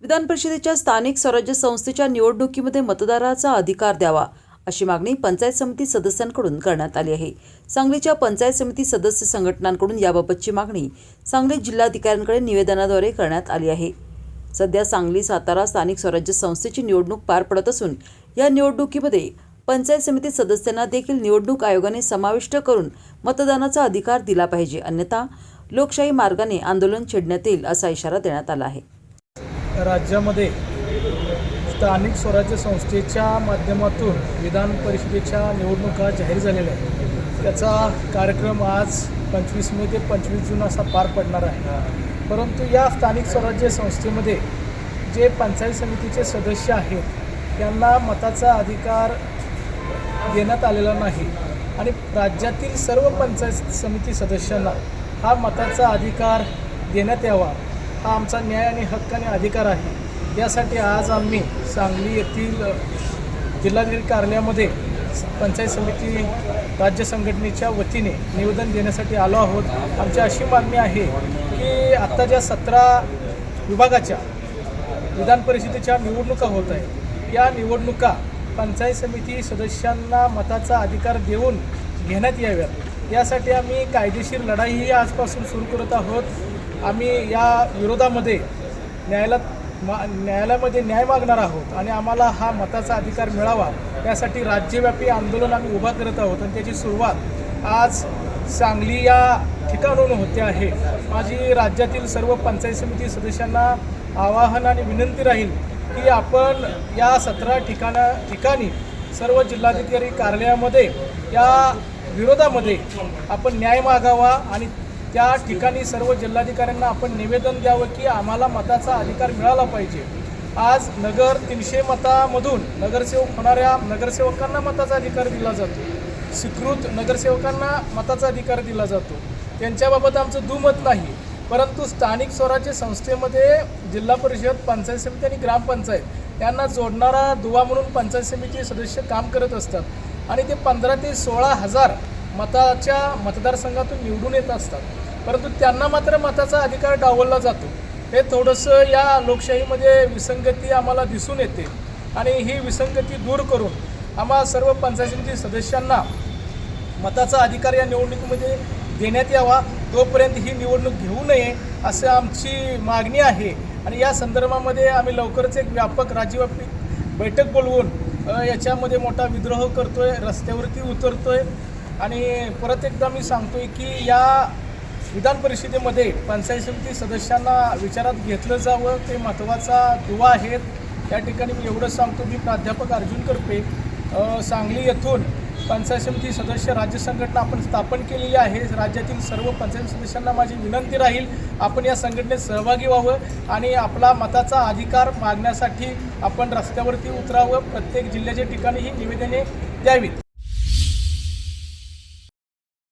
विधान परिषदेच्या स्थानिक स्वराज्य संस्थेच्या निवडणुकीमध्ये मतदाराचा अधिकार द्यावा अशी मागणी पंचायत समिती सदस्यांकडून करण्यात आली आहे। सांगलीच्या पंचायत समिती सदस्य संघटनांकडून याबाबतची मागणी सांगली जिल्हाधिकाऱ्यांकडे निवेदनाद्वारे करण्यात आली आहे। सध्या सांगली सातारा स्थानिक स्वराज्य संस्थेची निवडणूक पार पडत असून या निवडणुकीमध्ये पंचायत समिती सदस्यांना देखील निवडणूक आयोगाने समाविष्ट करून मतदानाचा अधिकार दिला पाहिजे, अन्यथा लोकशाही मार्गाने आंदोलन छेडण्यात येईल असा इशारा देण्यात आला आहे। राज्यामध्ये स्थानिक स्वराज्य संस्थेच्या माध्यमातून विधान परिषदेच्या निवडणुका जाहीर झालेल्या आहेत। त्याचा कार्यक्रम आज 25 मे ते 25 जून असा पार पडणार आहे। परंतु या स्थानिक स्वराज्य संस्थेमध्ये जे पंचायत समितीचे सदस्य आहेत त्यांना मताचा अधिकार देण्यात आलेला नाही आणि राज्यातील सर्व पंचायत समिती सदस्यांना हा मताचा अधिकार देण्यात यावा, हा आमचा न्याय आणि हक्क आणि अधिकार आहे। यासाठी आज आम्ही सांगली येथील जिल्हाधिकारी कार्यालयामध्ये पंचायत समिती राज्य संघटनेच्या वतीने निवेदन देण्यासाठी आलो आहोत। आमची अशी मागणी आहे की आत्ता ज्या 17 विभागाच्या विधान परिषदेच्या निवडणुका होत आहेत, या निवडणुका पंचायत समिती सदस्यांना मताचा अधिकार देऊन घेण्यात याव्यात। यासाठी आम्ही कायदेशीर लढाईही आजपासून सुरू करत आहोत। आम्ही या विरोधामध्ये न्यायालयामध्ये न्याय मागणार आहोत आणि आम्हाला हा मताचा अधिकार मिळावा यासाठी राज्यव्यापी आंदोलन आम्ही उभा करत आहोत आणि त्याची सुरुवात आज सांगली या ठिकाणाहून होते आहे। माझी राज्यातील सर्व पंचायत समिती सदस्यांना आवाहन आणि विनंती राहील की आपण या 17 ठिकाणी सर्व जिल्हाधिकारी कार्यालयामध्ये या विरोधामध्ये आपण न्याय मागावा आणि त्या ठिकाणी सर्व जिल्हाधिकाऱ्यांना आपण निवेदन द्यावं की आम्हाला मताचा अधिकार मिळाला पाहिजे। आज नगर 300 मतामधून नगरसेवक होणाऱ्या नगरसेवकांना मताचा अधिकार दिला जातो, स्वीकृत नगरसेवकांना मताचा अधिकार दिला जातो। त्यांच्याबाबत आमचं दुमत नाही, परंतु स्थानिक स्वराज्य संस्थेमध्ये जिल्हा परिषद, पंचायत समिती आणि ग्रामपंचायत यांना जोडणारा दुवा म्हणून पंचायत समिती सदस्य काम करत असतात आणि ते 15 ते 16 हजार मताच्या मतदारसंघातून निवडून येत असतात, परंतु त्यांना मात्र मताचा अधिकार डावलला जातो। हे थोडंसं या लोकशाहीमध्ये विसंगती आम्हाला दिसून येते आणि ही विसंगती दूर करून आम्हा सर्व पंचायत समिती सदस्यांना मताचा अधिकार या निवडणुकीमध्ये देण्यात यावा। तोपर्यंत ही निवडणूक घेऊ नये असं आमची मागणी आहे आणि या संदर्भामध्ये आम्ही लवकरच एक व्यापक राज्यव्यापी बैठक बोलवून याच्यामध्ये मोठा विद्रोह करतोय, रस्त्यावरती उतरतोय आणि परत एकदा मी सांगतोय की या विधान परिषदेमध्ये पंचायत समिती सदस्यांना विचारात घेतलं जावं, ते महत्त्वाचा दुवा आहेत। त्या ठिकाणी मी एवढंच सांगतो, मी प्राध्यापक अर्जुन करपे, सांगली येथून पंचायत समिती सदस्य राज्य संघटना आपण स्थापन केलेली आहे। राज्यातील सर्व पंचायत सदस्यांना माझी विनंती राहील, आपण या संघटनेत सहभागी व्हावं आणि आपला मताचा अधिकार मागण्यासाठी आपण रस्त्यावरती उतरावं, प्रत्येक जिल्ह्याच्या ठिकाणी ही निवेदने द्यावीत।